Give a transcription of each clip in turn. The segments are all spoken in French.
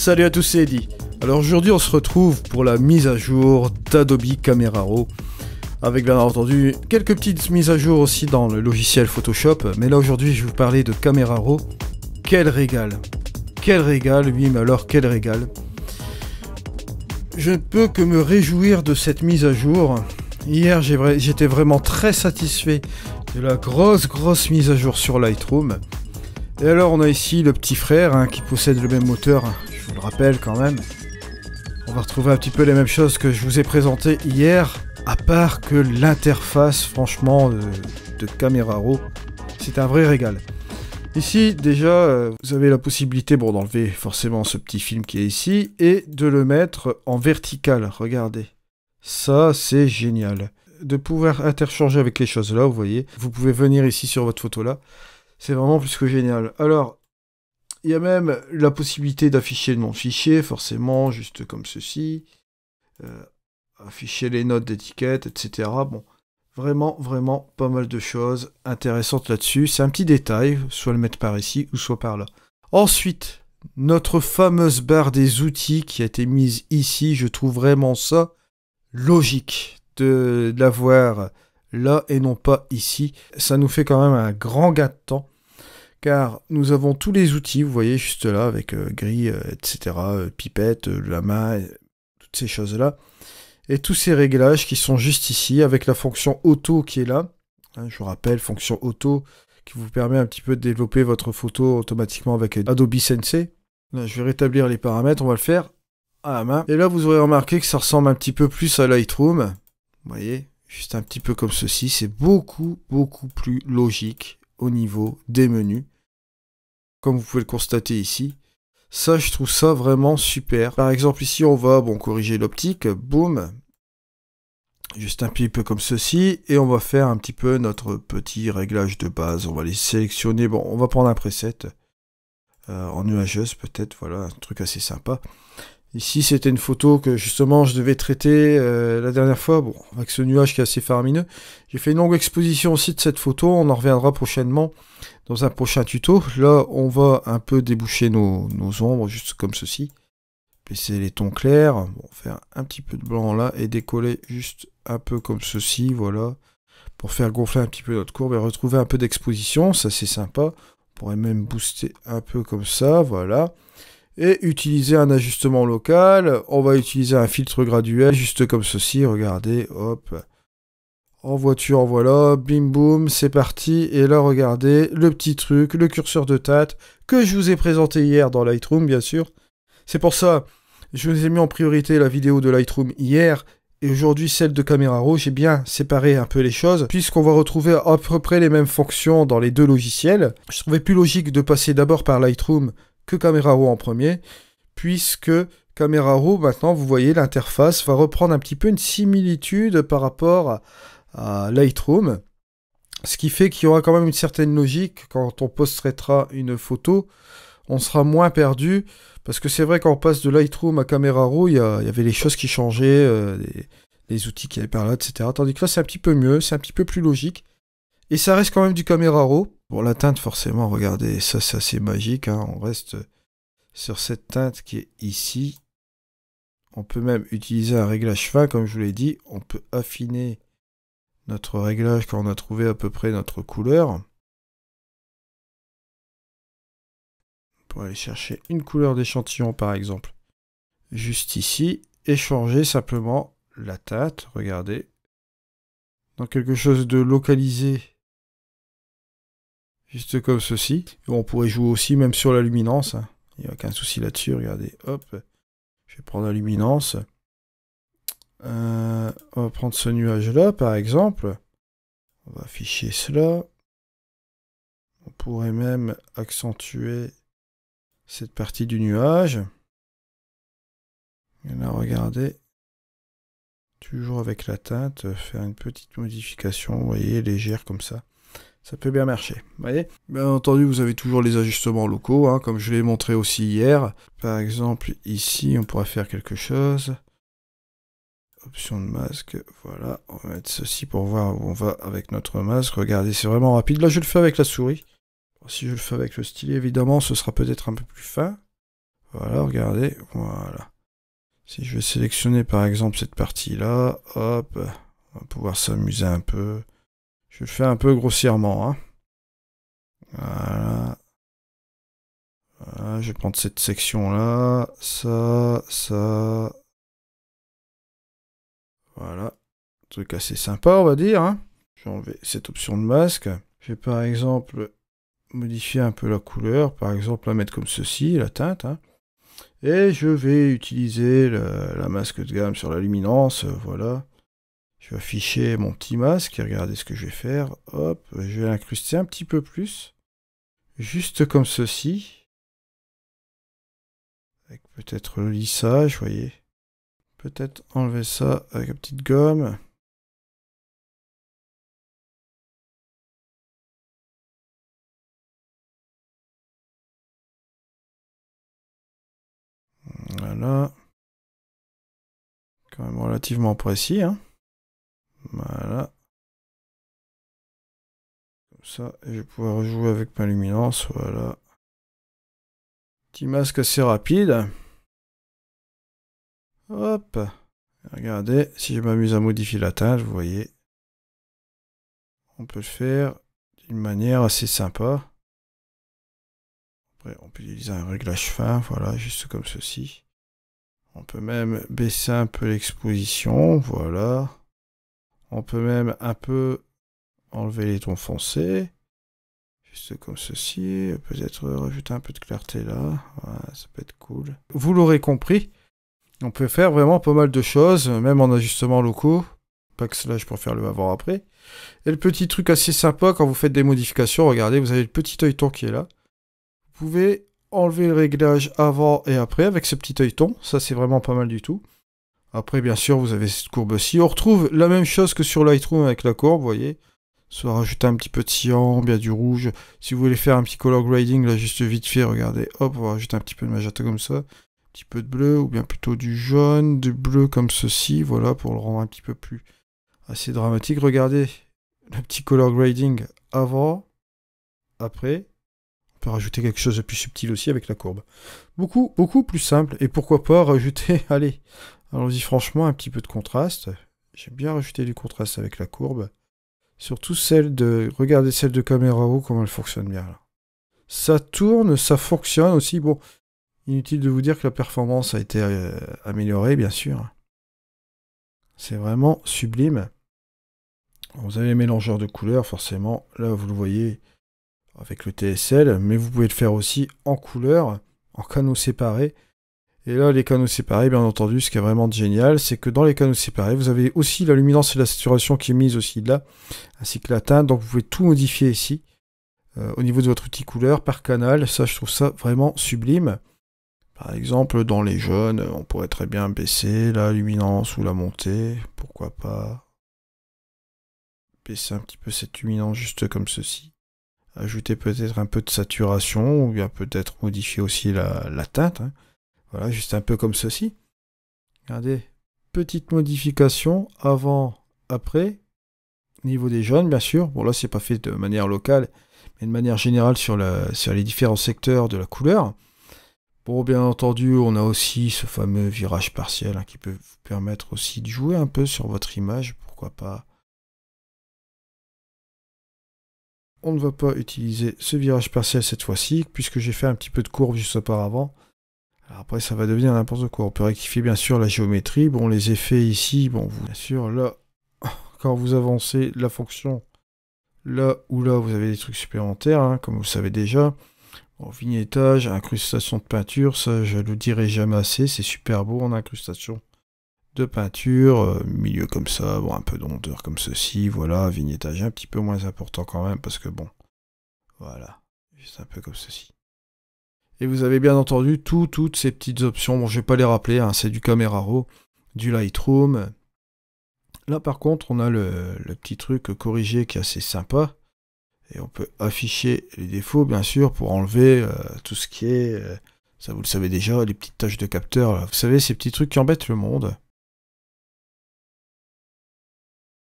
Salut à tous, c'est Eddy. Alors aujourd'hui on se retrouve pour la mise à jour d'Adobe Camera Raw, avec bien entendu quelques petites mises à jour aussi dans le logiciel Photoshop, mais là aujourd'hui je vais vous parler de Camera Raw. Quel régal! Quel régal, oui, mais alors quel régal! Je ne peux que me réjouir de cette mise à jour. Hier j'étais vraiment très satisfait de la grosse mise à jour sur Lightroom. Et alors on a ici le petit frère qui possède le même moteur, je vous le rappelle quand même. On va retrouver un petit peu les mêmes choses que je vous ai présentées hier, à part que l'interface franchement de Camera Raw, c'est un vrai régal. Ici déjà vous avez la possibilité d'enlever forcément ce petit film qui est ici et de le mettre en vertical, regardez. Ça c'est génial. De pouvoir interchanger avec les choses là, vous voyez. Vous pouvez venir ici sur votre photo là. C'est vraiment plus que génial. Alors, il y a même la possibilité d'afficher le nom de fichier, forcément, juste comme ceci. Afficher les notes d'étiquette, etc. Bon, vraiment pas mal de choses intéressantes là-dessus. C'est un petit détail, soit le mettre par ici ou soit par là. Ensuite, notre fameuse barre des outils qui a été mise ici, je trouve vraiment ça logique de l'avoir là et non pas ici. Ça nous fait quand même un grand gain de temps, car nous avons tous les outils, vous voyez juste là, avec grille, etc., pipette, la main, toutes ces choses-là, et tous ces réglages qui sont juste ici, avec la fonction auto qui est là. Je vous rappelle, fonction auto, qui vous permet un petit peu de développer votre photo automatiquement avec Adobe Sensei. Là, je vais rétablir les paramètres, on va le faire à la main. Et là, vous aurez remarqué que ça ressemble un petit peu plus à Lightroom, vous voyez, juste un petit peu comme ceci, c'est beaucoup plus logique au niveau des menus. Comme vous pouvez le constater ici. Ça, je trouve ça vraiment super. Par exemple, ici, on va corriger l'optique, boum. Juste un petit peu comme ceci. Et on va faire un petit peu notre petit réglage de base. On va les sélectionner. Bon, on va prendre un preset en nuageuse peut-être. Voilà, un truc assez sympa. Ici, c'était une photo que justement je devais traiter la dernière fois, avec ce nuage qui est assez faramineux. J'ai fait une longue exposition aussi de cette photo, on en reviendra prochainement dans un prochain tuto. Là, on va un peu déboucher nos ombres, juste comme ceci. Baisser les tons clairs, faire un petit peu de blanc là, et décoller juste un peu comme ceci, voilà. Pour faire gonfler un petit peu notre courbe et retrouver un peu d'exposition, ça c'est sympa. On pourrait même booster un peu comme ça, voilà. Et utiliser un ajustement local, on va utiliser un filtre graduel, juste comme ceci, regardez, hop, en voiture, voilà, bim boum, c'est parti, et là, regardez, le petit truc, le curseur de teinte, que je vous ai présenté hier dans Lightroom, bien sûr. C'est pour ça, je vous ai mis en priorité la vidéo de Lightroom hier, et aujourd'hui celle de Camera Raw, j'ai bien séparé un peu les choses, puisqu'on va retrouver à peu près les mêmes fonctions dans les deux logiciels. Je trouvais plus logique de passer d'abord par Lightroom, que Camera Raw en premier, puisque Camera Raw, maintenant, vous voyez, l'interface va reprendre un petit peu une similitude par rapport à Lightroom, ce qui fait qu'il y aura quand même une certaine logique. Quand on post-traitera une photo, on sera moins perdu, parce que c'est vrai qu'on passe de Lightroom à Camera Raw, il y avait les choses qui changeaient, les outils qui allaient par là, etc. Tandis que là, c'est un petit peu mieux, c'est un petit peu plus logique, et ça reste quand même du Camera Raw. Bon, la teinte, forcément, regardez, ça c'est assez magique, on reste sur cette teinte qui est ici. On peut même utiliser un réglage fin, comme je vous l'ai dit. On peut affiner notre réglage quand on a trouvé à peu près notre couleur. On pourrait aller chercher une couleur d'échantillon, par exemple, juste ici, et changer simplement la teinte, regardez, dans quelque chose de localisé. Juste comme ceci. Et on pourrait jouer aussi même sur la luminance. Il n'y a aucun souci là-dessus. Regardez, hop. Je vais prendre la luminance. On va prendre ce nuage-là, par exemple. On va afficher cela. On pourrait même accentuer cette partie du nuage. Et là, regardez. Toujours avec la teinte. Faire une petite modification, vous voyez, légère comme ça. Ça peut bien marcher, vous voyez. Bien entendu, vous avez toujours les ajustements locaux, comme je l'ai montré aussi hier. Par exemple, ici, on pourrait faire quelque chose. Option de masque, voilà. On va mettre ceci pour voir où on va avec notre masque. Regardez, c'est vraiment rapide. Là, je le fais avec la souris. Si je le fais avec le stylet, évidemment, ce sera peut-être un peu plus fin. Voilà, regardez, voilà. Si je vais sélectionner par exemple cette partie-là, hop, on va pouvoir s'amuser un peu. Je le fais un peu grossièrement, hein. Voilà. Voilà, je vais prendre cette section-là, ça. Voilà. Truc assez sympa, on va dire, hein. Je vais enlever cette option de masque. Je vais par exemple modifier un peu la couleur, par exemple la mettre comme ceci, la teinte, hein. Et je vais utiliser la masque de gamme sur la luminance, voilà. Je vais afficher mon petit masque et regardez ce que je vais faire. Hop, je vais l'incruster un petit peu plus. Juste comme ceci. Avec peut-être le lissage, vous voyez. Peut-être enlever ça avec une petite gomme. Voilà. Quand même relativement précis, hein. Voilà. Comme ça, et je vais pouvoir jouer avec ma luminance, voilà. Petit masque assez rapide. Hop. Regardez, si je m'amuse à modifier la teinte, vous voyez. On peut le faire d'une manière assez sympa. Après, on peut utiliser un réglage fin, voilà, juste comme ceci. On peut même baisser un peu l'exposition, voilà. On peut même un peu enlever les tons foncés. Juste comme ceci. Peut-être rajouter un peu de clarté là. Voilà, ça peut être cool. Vous l'aurez compris, on peut faire vraiment pas mal de choses, même en ajustement locaux. Backslash pour faire le avant-après. Et le petit truc assez sympa quand vous faites des modifications, regardez, vous avez le petit œilleton qui est là. Vous pouvez enlever le réglage avant et après avec ce petit œilleton. Ça, c'est vraiment pas mal du tout. Après, bien sûr, vous avez cette courbe-ci. On retrouve la même chose que sur Lightroom avec la courbe, vous voyez. Soit rajouter un petit peu de cyan, bien du rouge. Si vous voulez faire un petit color grading, là, juste vite fait, regardez, hop, on va rajouter un petit peu de magenta comme ça. Un petit peu de bleu, ou bien plutôt du jaune, du bleu comme ceci, voilà, pour le rendre un petit peu plus assez dramatique. Regardez, le petit color grading avant, après. On peut rajouter quelque chose de plus subtil aussi avec la courbe. Beaucoup, beaucoup plus simple. Et pourquoi pas rajouter, allez, allons-y franchement, un petit peu de contraste. J'aime bien rajouter du contraste avec la courbe. Surtout celle de... Regardez celle de Camera Raw, comment elle fonctionne bien là. Ça tourne, ça fonctionne aussi. Bon, inutile de vous dire que la performance a été améliorée, bien sûr. C'est vraiment sublime. Vous avez les mélangeurs de couleurs, forcément. Là, vous le voyez avec le TSL, mais vous pouvez le faire aussi en couleur, en canaux séparés. Et là, les canaux séparés, bien entendu, ce qui est vraiment génial, c'est que dans les canaux séparés, vous avez aussi la luminance et la saturation qui est mise aussi là, ainsi que la teinte. Donc vous pouvez tout modifier ici, au niveau de votre outil couleur, par canal. Ça, je trouve ça vraiment sublime. Par exemple, dans les jaunes, on pourrait très bien baisser la luminance ou la monter. Pourquoi pas baisser un petit peu cette luminance juste comme ceci. Ajouter peut-être un peu de saturation, ou bien peut-être modifier aussi la teinte. Hein. Voilà, juste un peu comme ceci. Regardez, petite modification avant, après. Niveau des jaunes, bien sûr. Bon, là, c'est pas fait de manière locale, mais de manière générale sur les différents secteurs de la couleur. Bon, bien entendu, on a aussi ce fameux virage partiel hein, qui peut vous permettre aussi de jouer un peu sur votre image. Pourquoi pas. On ne va pas utiliser ce virage partiel cette fois-ci, puisque j'ai fait un petit peu de courbe juste auparavant. Alors après, ça va devenir n'importe quoi. On peut rectifier bien sûr la géométrie. Bon, les effets ici, bon, bien sûr, là, quand vous avancez la fonction, là ou là, vous avez des trucs supplémentaires, hein, comme vous le savez déjà. Bon, vignettage, incrustation de peinture, ça, je le dirai jamais assez. C'est super beau en incrustation de peinture, milieu comme ça, bon, un peu d'ondeur comme ceci, voilà, vignettage un petit peu moins important quand même, parce que bon, voilà, juste un peu comme ceci. Et vous avez bien entendu toutes ces petites options, bon je vais pas les rappeler, hein, c'est du Camera Raw, du Lightroom. Là par contre on a le petit truc corrigé qui est assez sympa, et on peut afficher les défauts bien sûr pour enlever tout ce qui est, ça vous le savez déjà, les petites taches de capteur, là. Vous savez ces petits trucs qui embêtent le monde.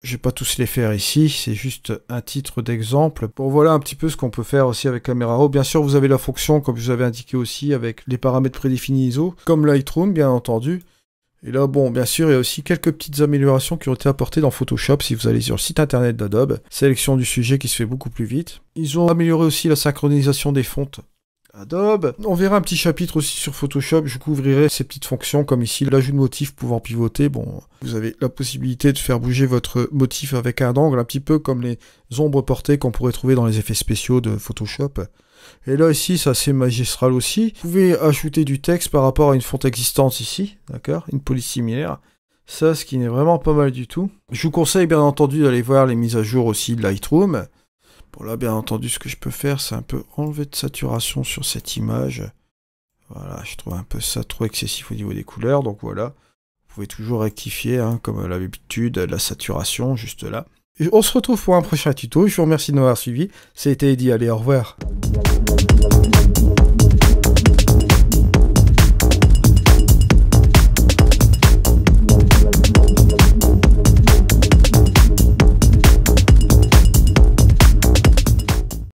Je vais pas tous les faire ici, c'est juste un titre d'exemple. Bon, voilà un petit peu ce qu'on peut faire aussi avec Camera Raw. Bien sûr, vous avez la fonction, comme je vous avais indiqué aussi, avec les paramètres prédéfinis ISO, comme Lightroom, bien entendu. Et là, bon, bien sûr, il y a aussi quelques petites améliorations qui ont été apportées dans Photoshop si vous allez sur le site internet d'Adobe. Sélection du sujet qui se fait beaucoup plus vite. Ils ont amélioré aussi la synchronisation des fontes Adobe. On verra un petit chapitre aussi sur Photoshop, je couvrirai ces petites fonctions comme ici, l'ajout de motifs pouvant pivoter. Bon, vous avez la possibilité de faire bouger votre motif avec un angle, un petit peu comme les ombres portées qu'on pourrait trouver dans les effets spéciaux de Photoshop. Et là ici, c'est assez magistral aussi. Vous pouvez ajouter du texte par rapport à une fonte existante ici, d'accord, une police similaire. Ça, ce qui n'est vraiment pas mal du tout. Je vous conseille bien entendu d'aller voir les mises à jour aussi de Lightroom. Bon là, bien entendu, ce que je peux faire, c'est un peu enlever de saturation sur cette image. Voilà, je trouve un peu ça trop excessif au niveau des couleurs, donc voilà. Vous pouvez toujours rectifier, hein, comme à l'habitude, la saturation, juste là. Et on se retrouve pour un prochain tuto. Je vous remercie de m'avoir suivi. C'était Eddy, allez, au revoir.